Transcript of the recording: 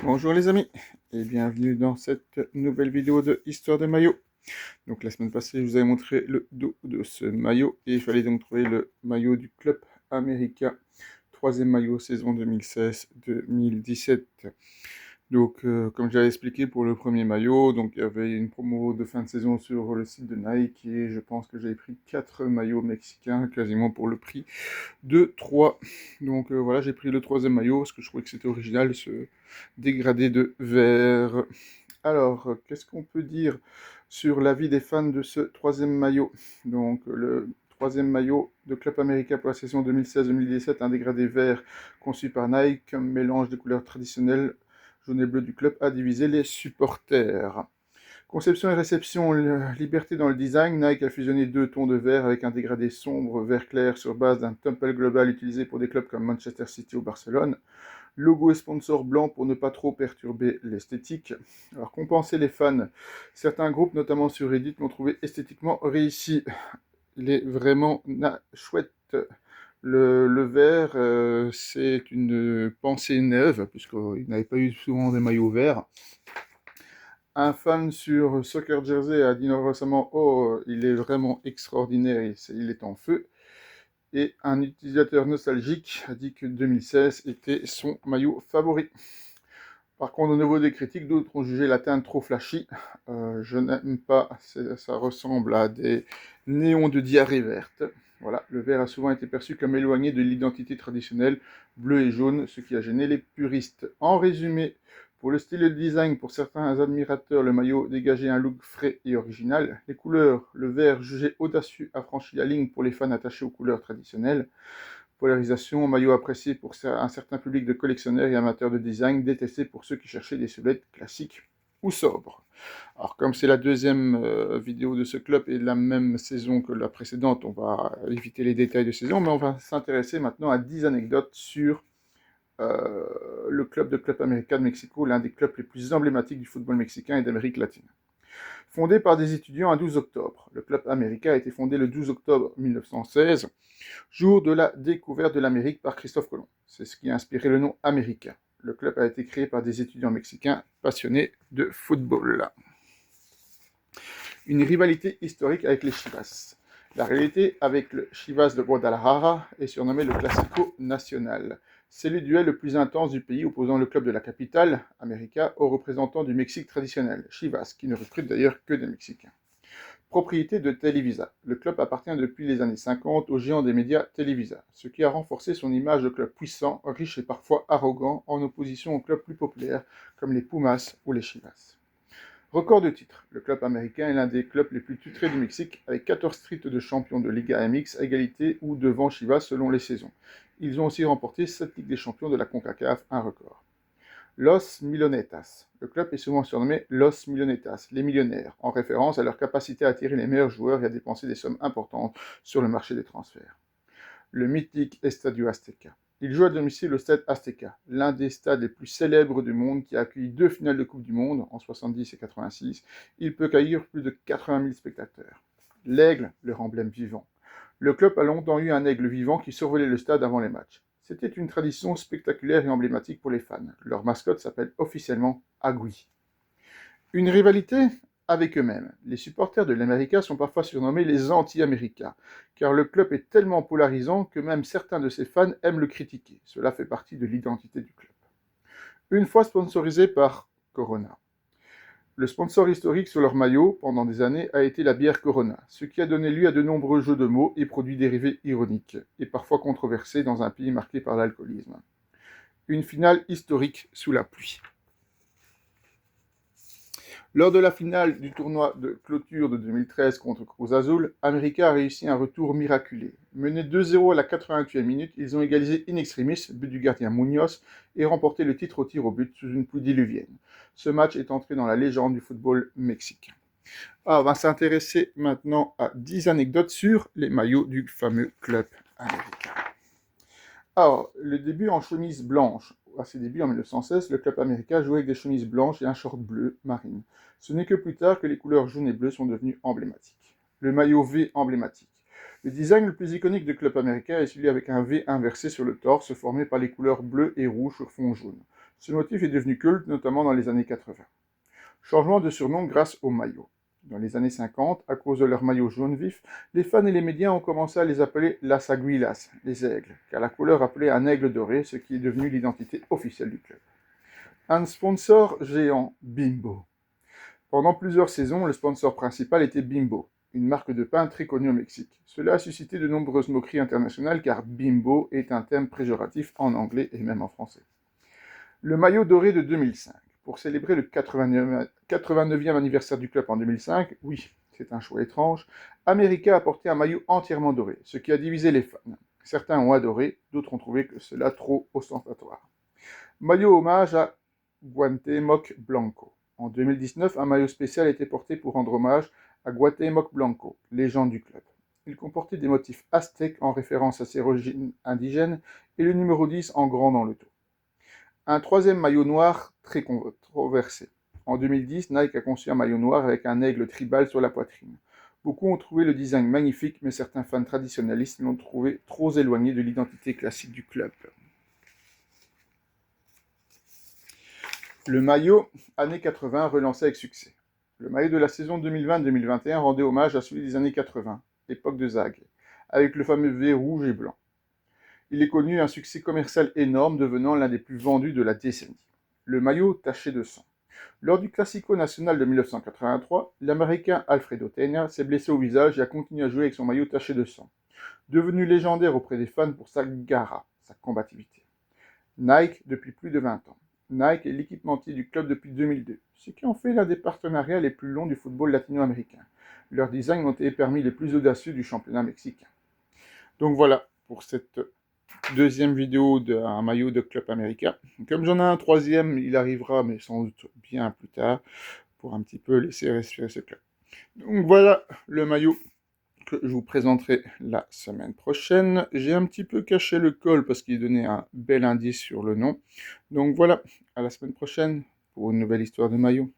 Bonjour les amis et bienvenue dans cette nouvelle vidéo de Histoire de maillot. Donc la semaine passée je vous avais montré le dos de ce maillot et il fallait donc trouver le maillot du Club América, troisième maillot saison 2016-2017. Donc comme j'avais expliqué pour le premier maillot, donc il y avait une promo de fin de saison sur le site de Nike et je pense que j'avais pris 4 maillots mexicains quasiment pour le prix de 3. Donc voilà, j'ai pris le troisième maillot parce que je trouvais que c'était original, ce dégradé de vert. Alors, qu'est-ce qu'on peut dire sur l'avis des fans de ce troisième maillot? Donc, le troisième maillot de Club América pour la saison 2016-2017, un dégradé vert conçu par Nike, un mélange de couleurs traditionnelles jaune et bleu du club, a divisé les supporters. Conception et réception, liberté dans le design, Nike a fusionné deux tons de vert avec un dégradé sombre vert clair sur base d'un temple global utilisé pour des clubs comme Manchester City ou Barcelone. Logo et sponsor blanc pour ne pas trop perturber l'esthétique. Alors compenser les fans, certains groupes, notamment sur Reddit, l'ont trouvé esthétiquement réussi. Il est vraiment chouette. Le vert, c'est une pensée neuve, puisqu'il n'avait pas eu souvent des maillots verts. Un fan sur Soccer Jersey a dit récemment « Oh, il est vraiment extraordinaire, il est en feu ». Et un utilisateur nostalgique a dit que 2016 était son maillot favori. Par contre, au niveau des critiques, d'autres ont jugé la teinte trop flashy. Je n'aime pas, ça ressemble à des néons de diarrhée verte. Voilà, le vert a souvent été perçu comme éloigné de l'identité traditionnelle bleu et jaune, ce qui a gêné les puristes. En résumé, pour le style et le design, pour certains admirateurs, le maillot dégageait un look frais et original. Les couleurs, le vert jugé audacieux a franchi la ligne pour les fans attachés aux couleurs traditionnelles. Polarisation, maillot apprécié pour un certain public de collectionneurs et amateurs de design, détesté pour ceux qui cherchaient des silhouettes classiques ou sobres. Alors comme c'est la deuxième vidéo de ce club et la même saison que la précédente, on va éviter les détails de saison, mais on va s'intéresser maintenant à 10 anecdotes sur le Club América de Mexico, l'un des clubs les plus emblématiques du football mexicain et d'Amérique latine. Fondé par des étudiants un 12 octobre, le Club América a été fondé le 12 octobre 1916, jour de la découverte de l'Amérique par Christophe Colomb. C'est ce qui a inspiré le nom américain. Le club a été créé par des étudiants mexicains passionnés de football. Une rivalité historique avec les Chivas. La rivalité avec le Chivas de Guadalajara est surnommée le Classico Nacional. C'est le duel le plus intense du pays opposant le club de la capitale, América, aux représentants du Mexique traditionnel, Chivas, qui ne recrute d'ailleurs que des Mexicains. Propriété de Televisa. Le club appartient depuis les années 50 au géant des médias Televisa, ce qui a renforcé son image de club puissant, riche et parfois arrogant, en opposition aux clubs plus populaires comme les Pumas ou les Chivas. Record de titres. Le club américain est l'un des clubs les plus titrés du Mexique, avec 14 titres de champion de Liga MX à égalité ou devant Chivas selon les saisons. Ils ont aussi remporté 7 Ligues des champions de la CONCACAF, un record. Los Millonetas. Le club est souvent surnommé Los Millonetas, les millionnaires, en référence à leur capacité à attirer les meilleurs joueurs et à dépenser des sommes importantes sur le marché des transferts. Le mythique Estadio Azteca. Il joue à domicile au stade Azteca, l'un des stades les plus célèbres du monde qui a accueilli 2 finales de Coupe du Monde, en 70 et 86. Il peut accueillir plus de 80 000 spectateurs. L'aigle, leur emblème vivant. Le club a longtemps eu un aigle vivant qui survolait le stade avant les matchs. C'était une tradition spectaculaire et emblématique pour les fans. Leur mascotte s'appelle officiellement Agui. Une rivalité avec eux-mêmes. Les supporters de l'América sont parfois surnommés les anti-américains, car le club est tellement polarisant que même certains de ses fans aiment le critiquer. Cela fait partie de l'identité du club. Une fois sponsorisé par Corona. Le sponsor historique sur leur maillot pendant des années a été la bière Corona, ce qui a donné lieu à de nombreux jeux de mots et produits dérivés ironiques, et parfois controversés dans un pays marqué par l'alcoolisme. Une finale historique sous la pluie. Lors de la finale du tournoi de clôture de 2013 contre Cruz Azul, América a réussi un retour miraculé. Menés 2-0 à la 88e minute, ils ont égalisé in extremis, but du gardien Munoz, et remporté le titre au tir au but sous une pluie diluvienne. Ce match est entré dans la légende du football mexicain. On va s'intéresser maintenant à 10 anecdotes sur les maillots du fameux club américain. Alors, le début en chemise blanche. À ses débuts en 1916, le club américain jouait avec des chemises blanches et un short bleu marine. Ce n'est que plus tard que les couleurs jaune et bleu sont devenues emblématiques. Le maillot V emblématique. Le design le plus iconique du club américain est celui avec un V inversé sur le torse, formé par les couleurs bleu et rouge sur fond jaune. Ce motif est devenu culte, notamment dans les années 80. Changement de surnom grâce au maillot. Dans les années 50, à cause de leur maillot jaune vif, les fans et les médias ont commencé à les appeler Las Aguilas, les aigles, car la couleur appelait un aigle doré, ce qui est devenu l'identité officielle du club. Un sponsor géant, Bimbo. Pendant plusieurs saisons, le sponsor principal était Bimbo, une marque de pain très connue au Mexique. Cela a suscité de nombreuses moqueries internationales car Bimbo est un terme péjoratif en anglais et même en français. Le maillot doré de 2005. Pour célébrer le 89e anniversaire du club en 2005, oui, c'est un choix étrange, America a porté un maillot entièrement doré, ce qui a divisé les fans. Certains ont adoré, d'autres ont trouvé que cela trop ostentatoire. Maillot hommage à Cuauhtémoc Blanco. En 2019, un maillot spécial a été porté pour rendre hommage à Cuauhtémoc Blanco, légende du club. Il comportait des motifs aztèques en référence à ses origines indigènes et le numéro 10 en grand dans le dos. Un troisième maillot noir très controversé. En 2010, Nike a conçu un maillot noir avec un aigle tribal sur la poitrine. Beaucoup ont trouvé le design magnifique, mais certains fans traditionnalistes l'ont trouvé trop éloigné de l'identité classique du club. Le maillot années 80 relancé avec succès. Le maillot de la saison 2020-2021 rendait hommage à celui des années 80, l'époque de Zag, avec le fameux V rouge et blanc. Il est connu un succès commercial énorme, devenant l'un des plus vendus de la décennie. Le maillot taché de sang. Lors du Classico Nacional de 1983, l'Américain Alfredo Tena s'est blessé au visage et a continué à jouer avec son maillot taché de sang. Devenu légendaire auprès des fans pour sa garra, sa combativité. Nike depuis plus de 20 ans. Nike est l'équipementier du club depuis 2002, ce qui en fait l'un des partenariats les plus longs du football latino-américain. Leurs designs ont été parmi les plus audacieux du championnat mexicain. Donc voilà pour cette deuxième vidéo d'un maillot de club américain. Comme j'en ai un troisième, il arrivera, mais sans doute bien plus tard, pour un petit peu laisser respirer ce club. Donc voilà le maillot que je vous présenterai la semaine prochaine. J'ai un petit peu caché le col parce qu'il donnait un bel indice sur le nom. Donc voilà, à la semaine prochaine pour une nouvelle histoire de maillot.